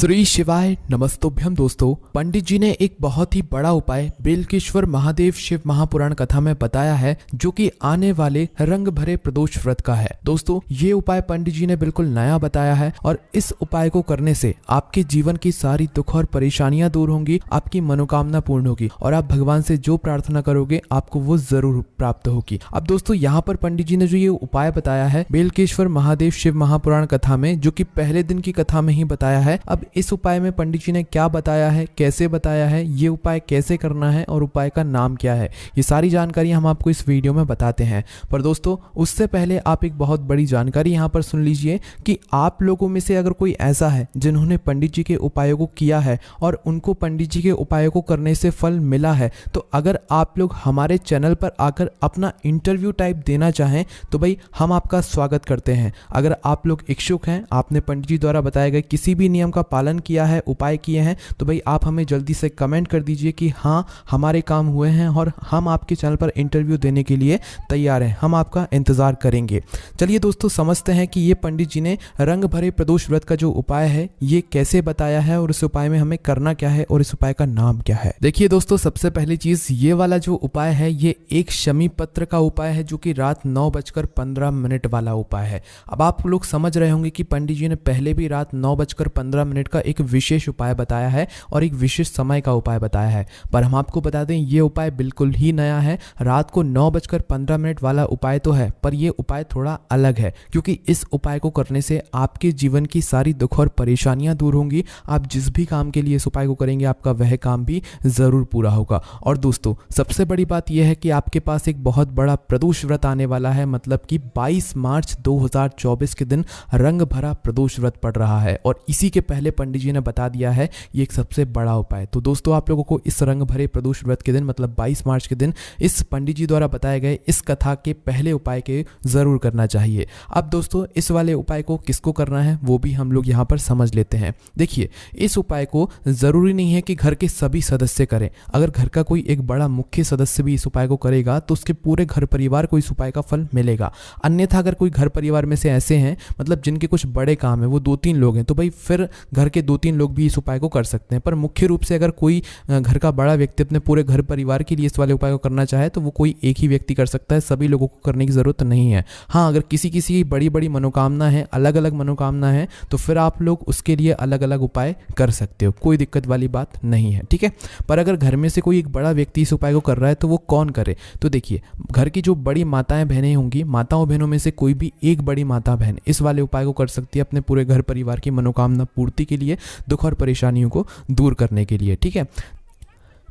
श्री शिवाय नमस्तोभ्यम। दोस्तों, पंडित जी ने एक बहुत ही बड़ा उपाय बेलकेश्वर महादेव शिव महापुराण कथा में बताया है, जो कि आने वाले रंग भरे प्रदोष व्रत का है। दोस्तों, ये उपाय पंडित जी ने बिल्कुल नया बताया है और इस उपाय को करने से आपके जीवन की सारी दुख और परेशानियां दूर होंगी, आपकी मनोकामना पूर्ण होगी और आप भगवान से जो प्रार्थना करोगे आपको वो जरूर प्राप्त होगी। अब दोस्तों, यहाँ पर पंडित जी ने जो ये उपाय बताया है बेलकेश्वर महादेव शिव महापुराण कथा में, जो कि पहले दिन की कथा में ही बताया है। अब इस उपाय में पंडित जी ने क्या बताया है, कैसे बताया है, ये उपाय कैसे करना है और उपाय का नाम क्या है, ये सारी जानकारी हम आपको इस वीडियो में बताते हैं। पर दोस्तों, उससे पहले आप एक बहुत बड़ी जानकारी यहाँ पर सुन लीजिए कि आप लोगों में से अगर कोई ऐसा है जिन्होंने पंडित जी के उपायों को किया है और उनको पंडित जी के उपायों को करने से फल मिला है, तो अगर आप लोग हमारे चैनल पर आकर अपना इंटरव्यू टाइप देना चाहें तो भाई हम आपका स्वागत करते हैं। अगर आप लोग इच्छुक हैं, आपने पंडित जी द्वारा बताए गए किसी भी नियम का पालन किया है, उपाय किए हैं, तो भाई आप हमें जल्दी से कमेंट कर दीजिए कि हाँ हमारे काम हुए हैं और हम आपके चैनल पर इंटरव्यू देने के लिए तैयार हैं, हम आपका इंतजार करेंगे। चलिए दोस्तों, समझते हैं कि ये पंडित जी ने रंग भरे प्रदोष व्रत का जो उपाय है ये कैसे बताया है और इस उपाय में हमें करना क्या है और इस उपाय का नाम क्या है। देखिए दोस्तों, सबसे पहली चीज, ये वाला जो उपाय है ये एक शमी पत्र का उपाय है, जो कि रात 9:15 वाला उपाय है। अब आप लोग समझ रहे होंगे कि पंडित जी ने पहले भी रात 9:15 का एक विशेष उपाय बताया है और एक विशेष समय का उपाय बताया है, पर हम आपको बता दें ये उपाय बिल्कुल ही नया है। रात को 9:15 वाला उपाय तो है, पर यह उपाय थोड़ा अलग है, क्योंकि इस उपाय को करने से आपके जीवन की सारी दुख और परेशानियां दूर होंगी। आप जिस भी काम के लिए इस उपाय को करेंगे आपका वह काम भी जरूर पूरा होगा। और दोस्तों, सबसे बड़ी बात यह है कि आपके पास एक बहुत बड़ा प्रदोष व्रत आने वाला है, मतलब कि 22 मार्च 2024 के दिन रंग भरा प्रदोष व्रत पड़ रहा है और इसी के पहले पंडित जी ने बता दिया है ये एक सबसे बड़ा उपाय। तो दोस्तों, आप लोगों को इस रंग भरे प्रदोष व्रत के दिन, मतलब 22 मार्च के दिन, इस पंडित जी द्वारा बताए गए इस कथा के पहले उपाय के जरूर करना चाहिए। अब दोस्तों, इस वाले उपाय को किसको करना है वो भी हम लोग यहाँ पर समझ लेते हैं। देखिए, इस उपाय को जरूरी नहीं है कि घर के सभी सदस्य करें। अगर घर का कोई एक बड़ा मुख्य सदस्य भी इस उपाय को करेगा तो उसके पूरे घर परिवार को इस उपाय का फल मिलेगा। अन्यथा अगर कोई घर परिवार में से ऐसे हैं, मतलब जिनके कुछ बड़े काम है, वो 2-3 लोग हैं, तो भाई फिर घर के 2-3 लोग भी इस उपाय को कर सकते हैं। पर मुख्य रूप से अगर कोई घर का बड़ा व्यक्ति अपने पूरे घर परिवार के लिए इस वाले उपाय को करना चाहे तो वो कोई एक ही व्यक्ति कर सकता है, सभी लोगों को करने की जरूरत नहीं है। हाँ, अगर किसी की बड़ी बड़ी मनोकामना है, अलग अलग मनोकामना है, तो फिर आप लोग उसके लिए अलग अलग उपाय कर सकते हो, कोई दिक्कत वाली बात नहीं है, ठीक है। पर अगर घर में से कोई एक बड़ा व्यक्ति इस उपाय को कर रहा है तो वो कौन करे? तो देखिए, घर की जो बड़ी माताएं बहनें होंगी, माताओं बहनों में से कोई भी एक बड़ी माता बहन इस वाले उपाय को कर सकती है अपने पूरे घर परिवार की मनोकामना पूर्ति के लिए, दुख और परेशानियों को दूर करने के लिए, ठीक है।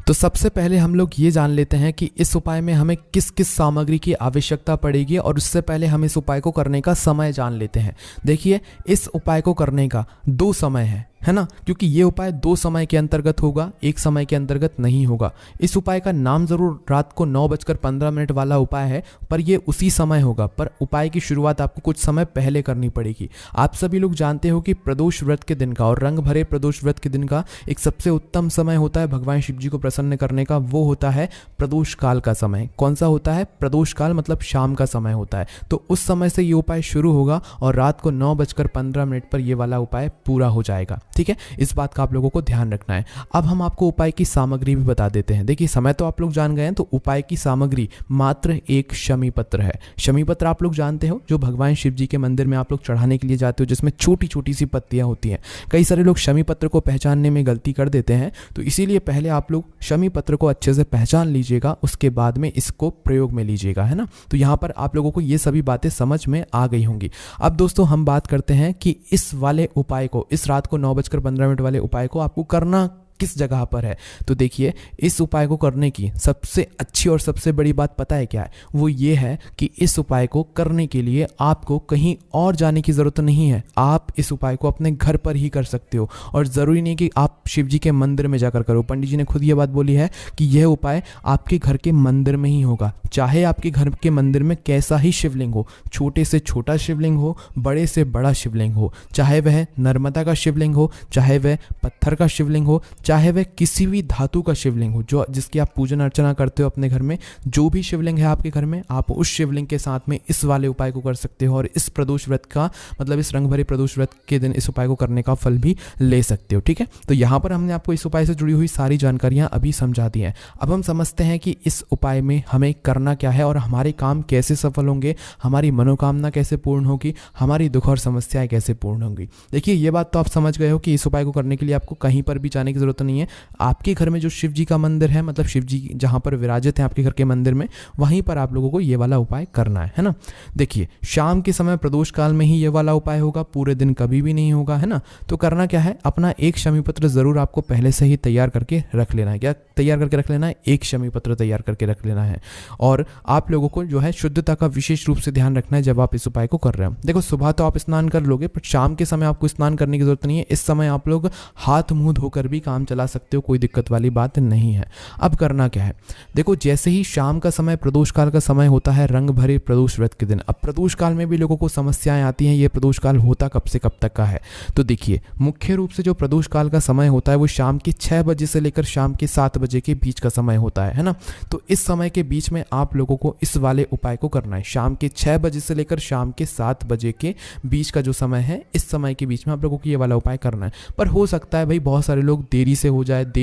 तो सबसे पहले हम लोग ये जान लेते हैं कि इस उपाय में हमें किस किस सामग्री की आवश्यकता पड़ेगी, और उससे पहले हम इस उपाय को करने का समय जान लेते हैं। देखिए, इस उपाय को करने का 2 समय है ना, क्योंकि ये उपाय 2 समय के अंतर्गत होगा, एक समय के अंतर्गत नहीं होगा। इस उपाय का नाम जरूर रात को 9:15 वाला उपाय है, पर ये उसी समय होगा, पर उपाय की शुरुआत आपको कुछ समय पहले करनी पड़ेगी। आप सभी लोग जानते हो कि प्रदोष व्रत के दिन का और रंग भरे प्रदोष व्रत के दिन का एक सबसे उत्तम समय होता है भगवान शिव जी को प्रसन्न करने का, वो होता है प्रदोष काल का समय। कौन सा होता है? प्रदोष काल, मतलब शाम का समय होता है। तो उस समय से ये उपाय शुरू होगा और रात को 9:15 पर ये वाला उपाय पूरा हो जाएगा, ठीक है। इस बात का आप लोगों को ध्यान रखना है। अब हम आपको उपाय की सामग्री भी बता देते हैं। देखिए, समय तो आप लोग जान गए हैं, तो उपाय की सामग्री मात्र एक शमी पत्र है। शमी पत्र आप लोग जानते हो, जो भगवान शिव जी के मंदिर में आप लोग चढ़ाने के लिए जाते हो, जिसमें छोटी छोटी सी पत्तियां होती हैं। कई सारे लोग शमी पत्र को पहचानने में गलती कर देते हैं, तो इसीलिए पहले आप लोग शमी पत्र को अच्छे से पहचान लीजिएगा, उसके बाद में इसको प्रयोग में लीजिएगा, है ना। तो यहाँ पर आप लोगों को ये सभी बातें समझ में आ गई होंगी। अब दोस्तों, हम बात करते हैं कि इस वाले उपाय को, इस रात को 9:15 वाले उपाय को आपको करना किस जगह पर है। तो देखिए, इस उपाय को करने की सबसे अच्छी और सबसे बड़ी बात पता है क्या है? वो ये है कि इस उपाय को करने के लिए आपको कहीं और जाने की ज़रूरत नहीं है। आप इस उपाय को अपने घर पर ही कर सकते हो, और ज़रूरी नहीं कि आप शिव जी के मंदिर में जाकर करो। पंडित जी ने खुद ये बात बोली है कि यह उपाय आपके घर के मंदिर में ही होगा। चाहे आपके घर के मंदिर में कैसा ही शिवलिंग हो, छोटे से छोटा शिवलिंग हो, बड़े से बड़ा शिवलिंग हो, चाहे वह नर्मदा का शिवलिंग हो, चाहे वह पत्थर का शिवलिंग हो, चाहे वह किसी भी धातु का शिवलिंग हो जो जिसकी आप पूजन अर्चना करते हो अपने घर में, जो भी शिवलिंग है आपके घर में, आप उस शिवलिंग के साथ में इस वाले उपाय को कर सकते हो और इस प्रदोष व्रत का मतलब इस रंग भरे प्रदोष व्रत के दिन इस उपाय को करने का फल भी ले सकते हो। ठीक है, तो यहाँ पर हमने आपको इस उपाय से जुड़ी हुई सारी जानकारियाँ अभी समझा दी हैं। अब हम समझते हैं कि इस उपाय में हमें करना क्या है और हमारे काम कैसे सफल होंगे, हमारी मनोकामना कैसे पूर्ण होगी, हमारी दुख और समस्याएं कैसे पूर्ण होंगी। देखिए, ये बात तो आप समझ गए हो कि इस उपाय को करने के लिए आपको कहीं पर भी जाने की जरूरत नहीं है। आपके घर में जो शिव जी का मंदिर है, मतलब शिव जी जहाँ पर विराजित हैं आपके घर के मंदिर में, वहीं पर आप लोगों को ये वाला उपाय करना है ना। देखिए, शाम के समय प्रदोष काल में ही ये वाला उपाय होगा, पूरे दिन कभी भी नहीं होगा, है ना। तो करना क्या है, अपना एक शमी पत्र जरूर आपको पहले से ही तैयार करके रख लेना है। क्या तैयार करके रख लेना है? एक शमी पत्र तैयार करके रख लेना है। और आप लोगों को जो है शुद्धता का विशेष रूप से ध्यान रखना है जब आप इस उपाय को कर रहे हो। देखो, सुबह तो आप स्नान कर लोगे, पर शाम के समय आपको स्नान करने की जरूरत नहीं है। इस समय आप लोग हाथ मुंह धोकर भी काम चला सकते हो, कोई दिक्कत वाली बात नहीं है। अब करना क्या है, देखो, जैसे ही शाम का समय प्रदोष काल का समय होता है रंग भरे प्रदोष व्रत के दिन। अब प्रदोष काल में भी लोगों को समस्याएं आती हैं, ये प्रदोष काल होता कब से कब तक का है। तो देखिए, मुख्य रूप से जो प्रदोष काल का समय होता है वो शाम के 6 बजे से लेकर शाम के 7 बजे के बीच का समय होता है ना। तो इस समय के बीच में आप लोगों को इस वाले उपाय को करना है। शाम के 6 बजे से लेकर शाम के 7 बजे के बीच का जो समय है, इस समय के बीच में आप लोगों को ये वाला उपाय करना है। पर हो सकता है भाई बहुत सारे लोग देर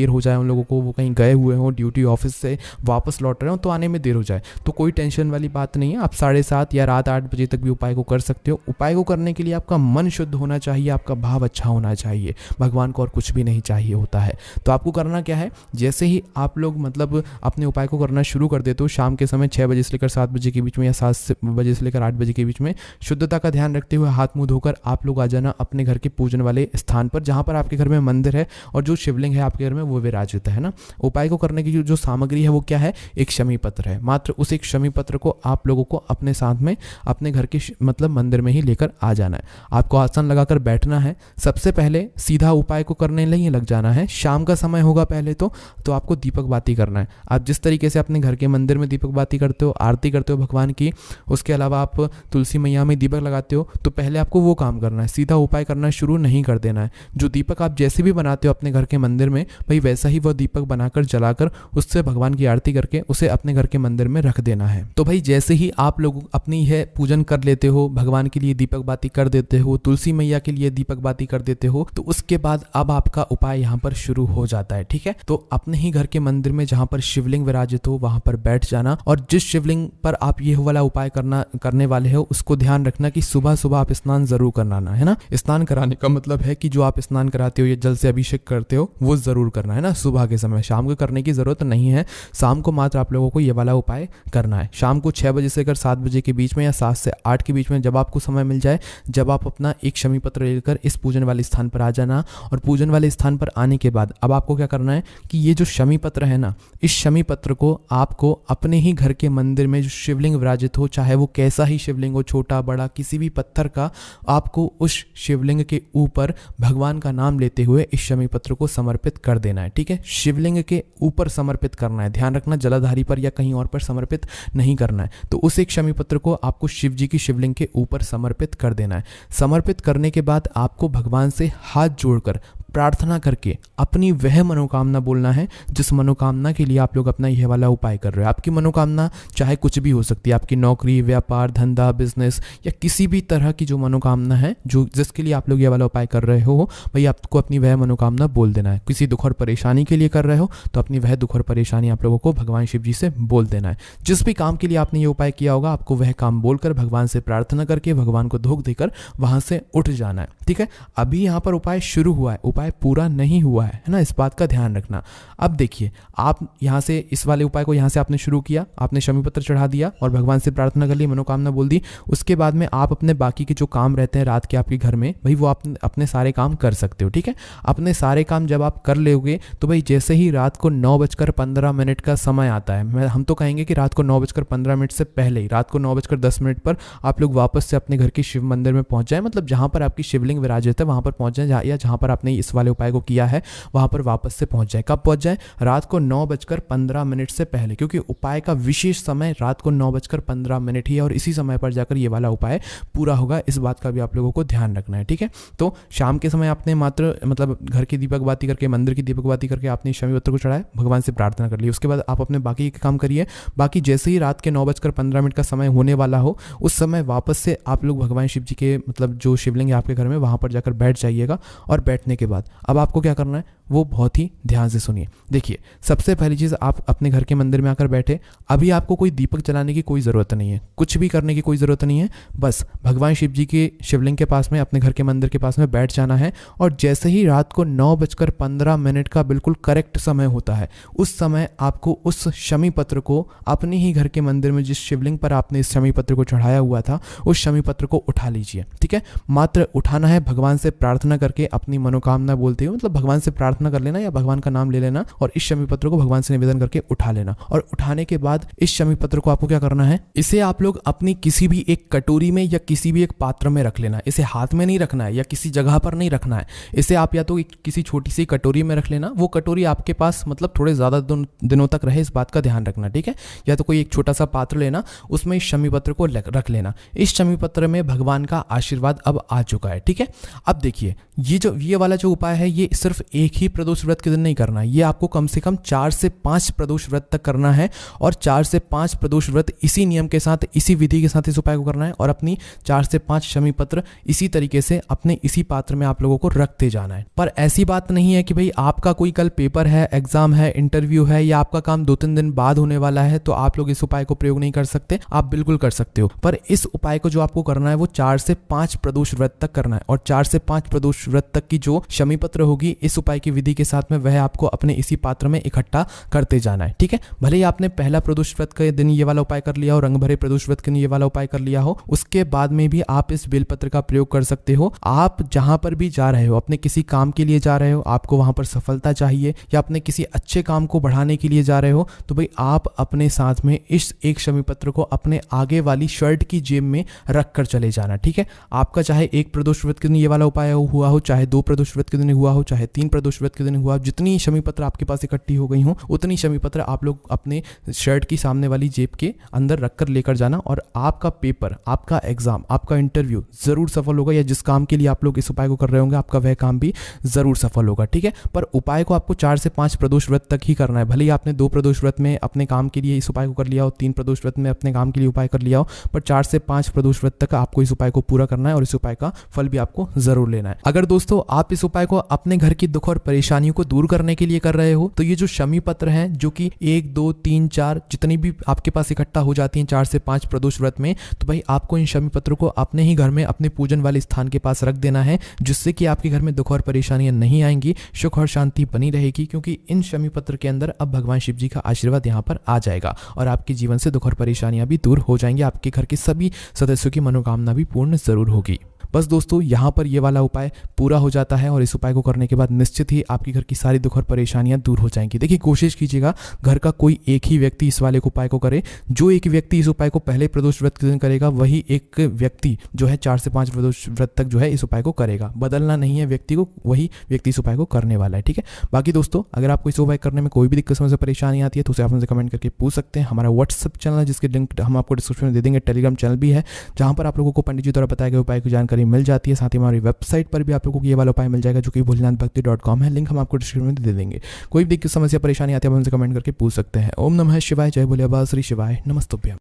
हो जाए, उन लोगों को वो कहीं गए हुए हों, ड्यूटी ऑफिस से वापस लौट रहे हो तो आने में देर हो जाए, तो कोई टेंशन वाली बात नहीं है। आप 7:30 या रात 8 बजे तक भी उपाय को कर सकते हो। उपाय को करने के लिए आपका मन शुद्ध होना चाहिए, आपका भाव अच्छा होना चाहिए, भगवान को और कुछ भी नहीं चाहिए होता है। तो आपको करना क्या है, जैसे ही आप लोग मतलब अपने उपाय को करना शुरू कर देते हो शाम के समय 6 बजे से लेकर 7 बजे के बीच में या 7 बजे से लेकर 8 बजे के बीच में, शुद्धता का ध्यान रखते हुए हाथ मुंह धोकर आप लोग आ जाना अपने घर के पूजन वाले स्थान पर जहाँ पर आपके घर में मंदिर है और जो शिवलिंग है आपके घर में वो विराजित है ना। उपाय को करने की जो सामग्री है वो क्या है, एक शमी पत्र है। मात्र उस एक शमी पत्र को आप लोगों को अपने साथ में अपने घर के मतलब मंदिर में ही लेकर आ जाना है। आपको आसन लगाकर बैठना है। सबसे पहले सीधा उपाय को करने नहीं लग जाना है। शाम का समय होगा पहले तो आपको दीपक बाती करना है। आप जिस तरीके से अपने घर के मंदिर में दीपक बाती करते हो, आरती करते हो भगवान की, उसके अलावा आप तुलसी मैया में दीपक लगाते हो, तो पहले आपको वो काम करना है। सीधा उपाय करना शुरू नहीं कर देना है। जो दीपक आप जैसे भी बनाते हो अपने घर के मंदिर में, भाई वैसा ही वह दीपक बनाकर जलाकर उससे भगवान की आरती करके उसे अपने घर के मंदिर में रख देना है। तो भाई जैसे ही आप लोग अपनी यह पूजन कर लेते हो, भगवान के लिए दीपक बाती कर देते हो, तुलसी मैया के लिए दीपक बाती कर देते हो, तो उसके बाद अब आपका उपाय यहाँ पर शुरू हो जाता है। ठीक है, तो अपने ही घर के मंदिर में जहाँ पर शिवलिंग विराजित हो वहां पर बैठ जाना और जिस शिवलिंग पर आप ये वाला उपाय करने वाले हो उसको ध्यान रखना कि सुबह सुबह आप स्नान जरूर कराना है ना। स्नान कराने का मतलब है कि जो आप स्नान कराते हो या जल से अभिषेक करते हो वो जरूर करना है ना सुबह के समय। शाम को करने की जरूरत नहीं है, शाम को मात्र आप लोगों को ये वाला उपाय करना है। शाम को 6 बजे से लेकर 7 बजे के बीच में या 7 से 8 के बीच में जब आपको समय मिल जाए, जब आप अपना एक शमी पत्र लेकर इस पूजन वाले स्थान पर आ जाना। और पूजन वाले स्थान पर आने के बाद अब आपको क्या करना है कि ये जो शमी पत्र है ना, इस शमी पत्र को आपको अपने ही घर के मंदिर में जो शिवलिंग विराजित हो, चाहे वो कैसा ही शिवलिंग हो, छोटा बड़ा किसी भी पत्थर का, आपको उस शिवलिंग के ऊपर भगवान का नाम लेते हुए इस शमी पत्र को समर्पित कर देना है। ठीक है, शिवलिंग के ऊपर समर्पित करना है, ध्यान रखना जलाधारी पर या कहीं और पर समर्पित नहीं करना है। तो उस एक शमी पत्र को आपको शिव जी की शिवलिंग के ऊपर समर्पित कर देना है। समर्पित करने के बाद आपको भगवान से हाथ जोड़कर प्रार्थना करके अपनी वह मनोकामना बोलना है जिस मनोकामना के लिए आप लोग अपना यह वाला उपाय कर रहे हो। आपकी मनोकामना चाहे कुछ भी हो सकती है, आपकी नौकरी, व्यापार, धंधा, बिजनेस या किसी भी तरह की जो मनोकामना है जो जिसके लिए आप लोग यह वाला उपाय कर रहे हो, भाई आपको अपनी वह मनोकामना बोल देना है। किसी दुख और परेशानी के लिए कर रहे हो तो अपनी वह दुख और परेशानी आप लोगों को भगवान शिव जी से बोल देना है। जिस भी काम के लिए आपने ये उपाय किया होगा आपको वह काम बोलकर भगवान से प्रार्थना करके भगवान को धोख देकर वहां से उठ जाना है। ठीक है, अभी यहाँ पर उपाय शुरू हुआ है, उपाय पूरा नहीं हुआ है ना, इस बात का ध्यान रखना। अब देखिए, आप यहाँ से इस वाले उपाय को यहाँ से आपने शुरू किया, आपने शमी पत्र चढ़ा दिया और भगवान से प्रार्थना कर ली, मनोकामना बोल दी। उसके बाद में आप अपने बाकी के जो काम रहते हैं रात के आपके घर में, भाई वो आप अपने सारे काम कर सकते हो। ठीक है, अपने सारे काम जब आप कर लोगे तो भाई जैसे ही रात को 9:15 का समय आता है, हम तो कहेंगे कि रात को 9:15 से पहले ही, रात को 9:10 पर आप लोग वापस से अपने घर के शिव मंदिर में पहुंच जाए, मतलब जहां पर आपकी शिवलिंग विराजित है वहां पर पहुंच जाए, या जहां पर आपने इस वाले उपाय को किया है वहां पर वापस से पहुंच जाए। कब पहुंच जाए? रात को 9:15 से पहले, क्योंकि उपाय का विशेष समय रात को 9:15 ही है और इसी समय पर जाकर ये वाला उपाय पूरा होगा। इस बात का भी आप लोगों को ध्यान रखना है, ठीक है। तो शाम के समय आपने मात्र मतलब घर की दीपक बाती करके, मंदिर की दीपक बाती करके आपने शमी पत्र को चढ़ाया, भगवान से प्रार्थना कर ली। उसके बाद आप अपने बाकी के काम करिए। बाकी जैसे ही रात के 9:15 का समय होने वाला हो उस समय वापस से आप लोग भगवान शिव जी के मतलब जो शिवलिंग है आपके घर में वहां पर जाकर बैठ जाइएगा। और बैठने के बाद अब आपको क्या करना है वो बहुत ही ध्यान से सुनिए। देखिए, सबसे पहली चीज़, आप अपने घर के मंदिर में आकर बैठे। अभी आपको कोई दीपक जलाने की कोई ज़रूरत नहीं है, कुछ भी करने की कोई ज़रूरत नहीं है। बस भगवान शिव जी के शिवलिंग के पास में, अपने घर के मंदिर के पास में बैठ जाना है। और जैसे ही रात को 9:15 का बिल्कुल करेक्ट समय होता है, उस समय आपको उस शमी पत्र को अपने ही घर के मंदिर में जिस शिवलिंग पर आपने इस शमी पत्र को चढ़ाया हुआ था उस शमी पत्र को उठा लीजिए, ठीक है। मात्र उठाना है, भगवान से प्रार्थना करके अपनी मनोकामना बोलते हुए, मतलब भगवान से प्रार्थना कर लेना या भगवान का नाम ले लेना और इस शमी पत्र को भगवान से निवेदन करके उठा लेना। और उठाने के बाद इस शमी पत्र को आपको क्या करना है, इसे आप लोग अपनी किसी भी एक कटोरी में या किसी भी एक पात्र में रख लेना। इसे हाथ में नहीं रखना है या किसी जगह पर नहीं रखना है। इसे आप या तो किसी छोटी सी कटोरी में रख लेना, वो कटोरी आपके पास मतलब थोड़े ज्यादा दिनों तक रहे, इस बात का ध्यान रखना, ठीक है। या तो कोई एक छोटा सा पात्र लेना, उसमें इस शमी पत्र को रख लेना। इस शमी पत्र में भगवान का आशीर्वाद अब आ चुका है, ठीक है। अब देखिए, ये वाला जो उपाय है ये सिर्फ एक ही प्रदोष व्रत के दिन नहीं करना है, ये आपको कम से कम 4 से 5 प्रदोष व्रत तक करना है। और 4 से 5 प्रदोष व्रत इसी नियम के साथ, इसी विधि के साथ इस उपाय को करना है। और अपनी 4 से 5 शमी पत्र इसी तरीके से अपने इसी पात्र में आप लोगों को रखते जाना है। पर ऐसी बात नहीं है कि भाई आपका कोई कल पेपर है, एग्जाम है, इंटरव्यू है या आपका काम 2-3 दिन बाद होने वाला है तो आप लोग इस उपाय को प्रयोग नहीं कर सकते। आप बिल्कुल कर सकते हो, पर इस उपाय को जो आपको करना है वो 4 से 5 प्रदोष व्रत तक करना है। और 4 से 5 प्रदोष व्रत तक की जो शमी पत्र होगी इस उपाय की विधि के साथ में वह आपको अपने इसी पात्र में इकट्ठा करते जाना है, ठीक है। भले ही आपने पहला प्रदोष व्रत के दिन ये वाला उपाय कर लिया हो, रंग भरे प्रदोष व्रत के दिन ये वाला उपाय कर लिया हो, उसके बाद में भी आप इस बेलपत्र का प्रयोग कर सकते हो। आप जहां पर भी जा रहे हो, अपने किसी काम के लिए जा रहे हो, आपको वहां पर सफलता चाहिए या अपने किसी अच्छे काम को बढ़ाने के लिए जा रहे हो, तो भाई आप अपने साथ में इस एक शमी पत्र को अपने आगे वाली शर्ट की जेब में रख कर चले जाना, ठीक है। आपका चाहे एक प्रदोष व्रत के दिन ये वाला उपाय हुआ हो, चाहे 2 प्रदोष व्रत के दिन हुआ हो, चाहे 3 प्रदोष व्रत के दिन हुआ हो, जितनी शमी पत्र आपके पास इकट्ठी हो गई हो उतनी शमी पत्र आप लोग अपने शर्ट की सामने वाली जेब के अंदर रखकर लेकर जाना। और आपका पेपर, आपका एग्जाम, आपका इंटरव्यू जरूर सफल होगा, या जिस काम के लिए आप लोग इस उपाय को कर रहे होंगे आपका वह काम भी जरूर सफल होगा, ठीक है। पर उपाय को आपको 4 से 5 प्रदोष व्रत तक ही करना है। भले ही आपने 2 प्रदोष व्रत में अपने काम के लिए इस उपाय को कर लिया हो, 3 प्रदोष व्रत में अपने काम के लिए उपाय कर लिया हो, पर 4 से 5 प्रदोष व्रत तक आपको इस उपाय को पूरा करना है और इस उपाय का फल भी आपको जरूर लेना है। अगर दोस्तों आप इस उपाय को अपने घर की दुख और परेशानियों को दूर करने के लिए कर रहे हो तो ये जो शमी पत्र हैं जो कि 1, 2, 3, 4 जितनी भी आपके पास इकट्ठा हो जाती हैं 4 से 5 प्रदोष व्रत में, तो भाई आपको इन शमी पत्रों को अपने ही घर में अपने पूजन वाले स्थान के पास रख देना है, जिससे कि आपके घर में दुख और परेशानियां नहीं आएंगी, सुख और शांति बनी रहेगी। क्योंकि इन शमी पत्र के अंदर अब भगवान शिव जी का आशीर्वाद यहाँ पर आ जाएगा और आपके जीवन से दुख और परेशानियां भी दूर हो जाएंगी, आपके घर के सभी सदस्यों की मनोकामना भी पूर्ण जरूर होगी। बस दोस्तों, यहाँ पर ये वाला उपाय पूरा हो जाता है और इस उपाय को करने के बाद निश्चित ही आपके घर की सारी दुख और परेशानियां दूर हो जाएंगी। देखिए, कोशिश कीजिएगा घर का कोई एक ही व्यक्ति इस वाले उपाय को करे। जो एक व्यक्ति इस उपाय को पहले प्रदोष व्रत के दिन करेगा वही एक व्यक्ति जो है 4 से 5 प्रदोष व्रत तक जो है इस उपाय को करेगा। बदलना नहीं है व्यक्ति को, वही व्यक्ति इस उपाय को करने वाला है, ठीक है। बाकी दोस्तों, अगर आपको इस उपाय करने में कोई भी दिक्कत समस्या परेशानी आती है तो उसे आप हमसे कमेंट करके पूछ सकते हैं। हमारा व्हाट्सएप चैनल है जिसके लिंक हम आपको डिस्क्रिप्शन में दे देंगे। टेलीग्राम चैनल भी है जहाँ पर आप लोगों को पंडित जी द्वारा बताए गए उपाय की जानकारी मिल जाती है। साथ ही हमारी वेबसाइट पर भी आप लोगों को ये वाला उपाय मिल जाएगा जो कि भोलेनाथभक्ति.com है। लिंक हम आपको डिस्क्रिप्शन में दे देंगे। कोई भी दिक्कत समस्या परेशानी आती है आप हमसे कमेंट करके पूछ सकते हैं। ओम नमः शिवाय, जय भोले बाबा, श्री शिवाय, नमस्तुभ्यम।